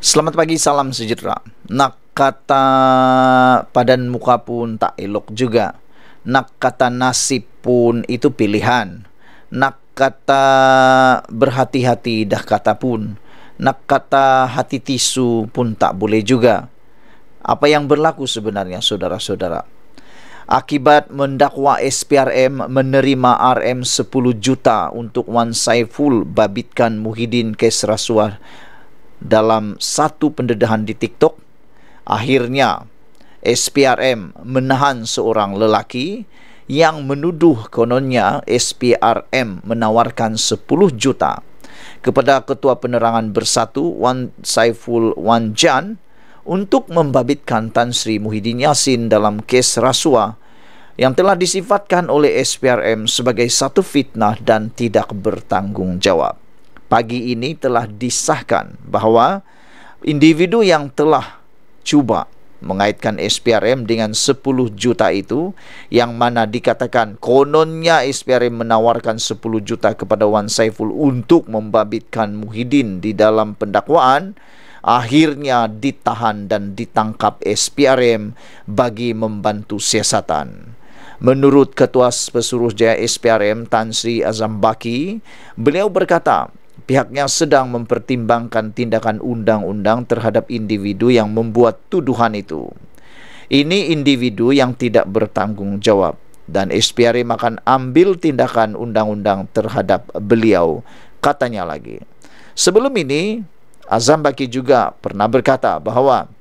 Selamat pagi, salam sejahtera. Nak kata padan muka pun tak elok juga. Nak kata nasib pun itu pilihan. Nak kata berhati-hati dah kata pun. Nak kata hati tisu pun tak boleh juga. Apa yang berlaku sebenarnya, saudara-saudara? Akibat mendakwa SPRM menerima RM 10 juta untuk Wan Saiful babitkan Muhyiddin kes rasuah dalam satu pendedahan di TikTok, akhirnya SPRM menahan seorang lelaki yang menuduh kononnya SPRM menawarkan 10 juta kepada Ketua Penerangan Bersatu Wan Saiful Wan Jan untuk membabitkan Tan Sri Muhyiddin Yassin dalam kes rasuah yang telah disifatkan oleh SPRM sebagai satu fitnah dan tidak bertanggung jawab. Pagi ini telah disahkan bahawa individu yang telah cuba mengaitkan SPRM dengan 10 juta itu, yang mana dikatakan kononnya SPRM menawarkan 10 juta kepada Wan Saiful untuk membabitkan Muhyiddin di dalam pendakwaan, akhirnya ditahan dan ditangkap SPRM bagi membantu siasatan. Menurut Ketua Pesuruhjaya SPRM Tan Sri Azam Baki, beliau berkata pihaknya sedang mempertimbangkan tindakan undang-undang terhadap individu yang membuat tuduhan itu. Ini individu yang tidak bertanggung jawab dan SPRM akan ambil tindakan undang-undang terhadap beliau, katanya lagi. Sebelum ini, Azam Baki juga pernah berkata bahawa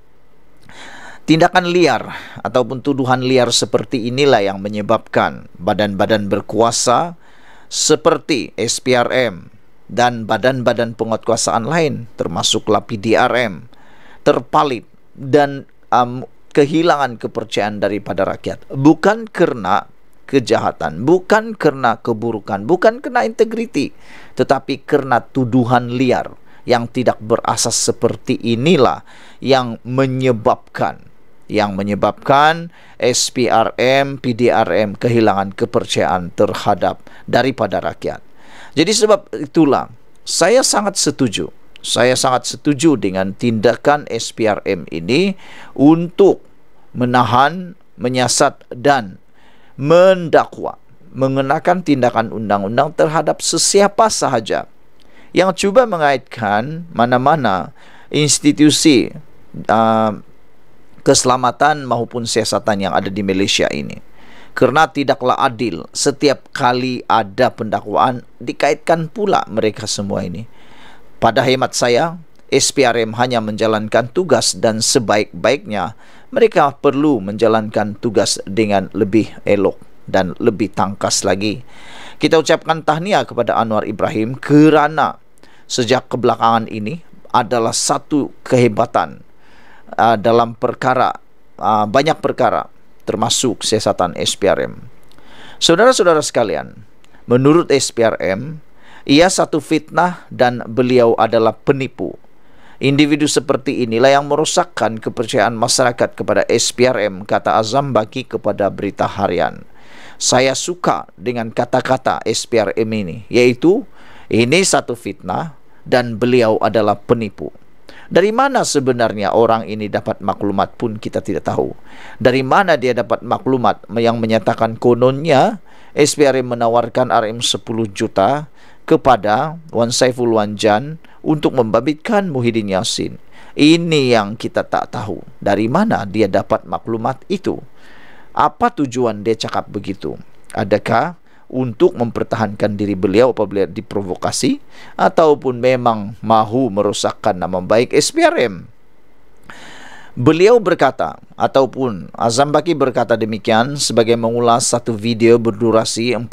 tindakan liar ataupun tuduhan liar seperti inilah yang menyebabkan badan-badan berkuasa seperti SPRM dan badan-badan penguatkuasaan lain termasuklah PDRM terpalit dan kehilangan kepercayaan daripada rakyat. Bukan kerana kejahatan, bukan kerana keburukan, bukan kerana integriti, tetapi kerana tuduhan liar yang tidak berasas seperti inilah yang menyebabkan SPRM, PDRM kehilangan kepercayaan terhadap daripada rakyat. Jadi sebab itulah saya sangat setuju dengan tindakan SPRM ini untuk menahan, menyiasat dan mendakwa, mengenakan tindakan undang-undang terhadap sesiapa sahaja yang cuba mengaitkan mana-mana institusi keselamatan maupun siasatan yang ada di Malaysia ini. Kerana tidaklah adil setiap kali ada pendakwaan dikaitkan pula mereka semua ini. Pada hemat saya, SPRM hanya menjalankan tugas dan sebaik-baiknya mereka perlu menjalankan tugas dengan lebih elok dan lebih tangkas lagi. Kita ucapkan tahniah kepada Anwar Ibrahim kerana sejak kebelakangan ini adalah satu kehebatan dalam perkara, banyak perkara termasuk siasatan SPRM. Saudara-saudara sekalian, menurut SPRM, ia satu fitnah dan beliau adalah penipu. Individu seperti inilah yang merosakkan kepercayaan masyarakat kepada SPRM, kata Azam Baki kepada Berita Harian. Saya suka dengan kata-kata SPRM ini, yaitu ini satu fitnah dan beliau adalah penipu. Dari mana sebenarnya orang ini dapat maklumat pun kita tidak tahu. Dari mana dia dapat maklumat yang menyatakan kononnya SPRM menawarkan RM 10 juta kepada Wan Saiful Wan Jan untuk membabitkan Muhyiddin Yassin. Ini yang kita tak tahu. Dari mana dia dapat maklumat itu? Apa tujuan dia cakap begitu? Adakah untuk mempertahankan diri beliau apabila diprovokasi, ataupun memang mahu merosakkan nama baik SPRM? Beliau berkata, ataupun Azam Baki berkata demikian sebagai mengulas satu video berdurasi 44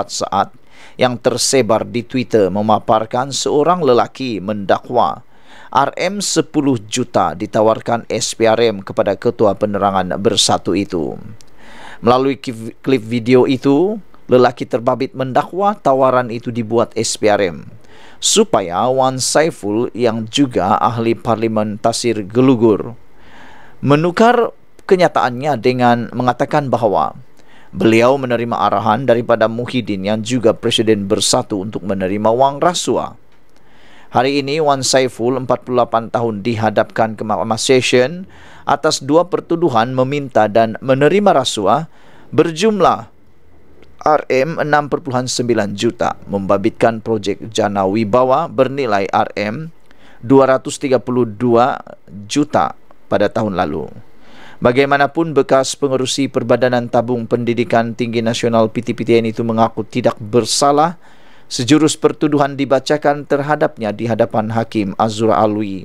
saat yang tersebar di Twitter memaparkan seorang lelaki mendakwa RM 10 juta ditawarkan SPRM kepada Ketua Penerangan Bersatu itu. Melalui klip video itu, lelaki terbabit mendakwa tawaran itu dibuat SPRM supaya Wan Saiful yang juga ahli Parlimen Tasir Gelugur menukar kenyataannya dengan mengatakan bahawa beliau menerima arahan daripada Muhyiddin yang juga Presiden Bersatu untuk menerima wang rasuah. Hari ini Wan Saiful 48 tahun dihadapkan ke Mahkamah Session atas 2 pertuduhan meminta dan menerima rasuah berjumlah RM6,9 juta membabitkan projek Jana Wibawa bernilai RM232 juta pada tahun lalu. Bagaimanapun, bekas pengerusi Perbadanan Tabung Pendidikan Tinggi Nasional PTPTN itu mengaku tidak bersalah. Sejurus pertuduhan dibacakan terhadapnya di hadapan Hakim Azura Alwi.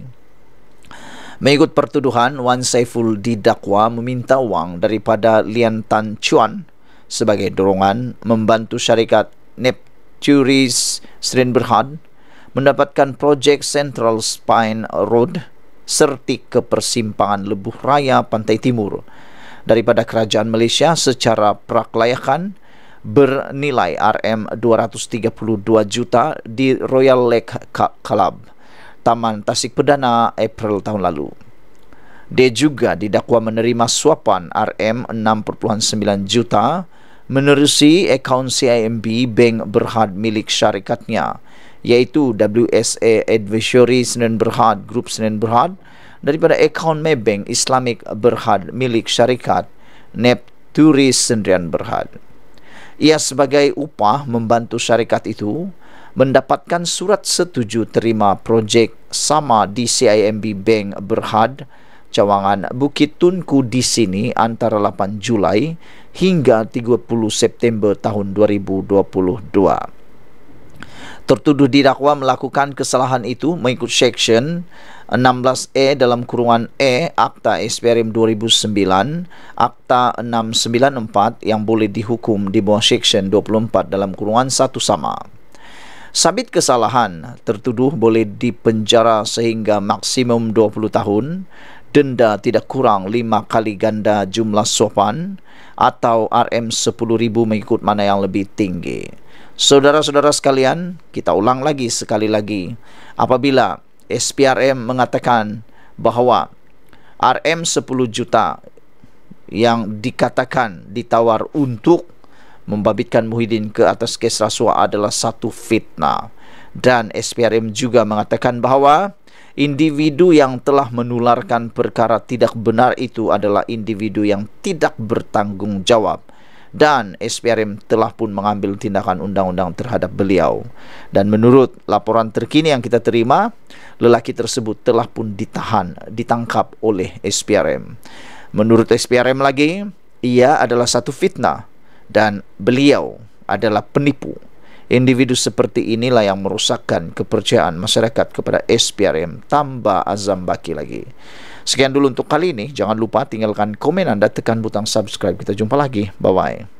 Mengikut pertuduhan, Wan Saiful didakwa meminta wang daripada Lian Tan Chuan sebagai dorongan membantu syarikat Nepturis Sdn Bhd mendapatkan projek Central Spine Road serti ke persimpangan Lebuh Raya Pantai Timur daripada kerajaan Malaysia secara praklayakan bernilai RM232 juta di Royal Lake Club, Taman Tasik Perdana, April tahun lalu. Dia juga didakwa menerima suapan RM6,9 juta menerusi akaun CIMB Bank Berhad milik syarikatnya, iaitu WSA Advisory Sdn Bhd Group Sdn Bhd daripada akaun Maybank Islamic Berhad milik syarikat Nepturis Sdn Bhd. Ia sebagai upah membantu syarikat itu mendapatkan surat setuju terima projek sama di CIMB Bank Berhad cawangan Bukit Tunku di sini antara 8 Julai hingga 30 September tahun 2022. Tertuduh didakwa melakukan kesalahan itu mengikut Seksyen 16E dalam kurungan E Akta SPRM 2009, Akta 694 yang boleh dihukum di bawah Seksyen 24 dalam kurungan 1 sama. Sabit kesalahan, tertuduh boleh dipenjara sehingga maksimum 20 tahun, denda tidak kurang 5 kali ganda jumlah suapan atau RM10,000 mengikut mana yang lebih tinggi. Saudara-saudara sekalian, kita ulang lagi sekali lagi. Apabila SPRM mengatakan bahawa RM10 juta yang dikatakan ditawar untuk membabitkan Muhyiddin ke atas kes rasuah adalah satu fitnah, dan SPRM juga mengatakan bahawa individu yang telah menularkan perkara tidak benar itu adalah individu yang tidak bertanggungjawab, dan SPRM telah pun mengambil tindakan undang-undang terhadap beliau. Dan menurut laporan terkini yang kita terima, lelaki tersebut telah pun ditangkap oleh SPRM. Menurut SPRM lagi, ia adalah satu fitnah dan beliau adalah penipu. Individu seperti inilah yang merosakkan kepercayaan masyarakat kepada SPRM, tambah Azam Baki lagi. Sekian dulu untuk kali ini. Jangan lupa tinggalkan komen anda, tekan butang subscribe. Kita jumpa lagi. Bye-bye.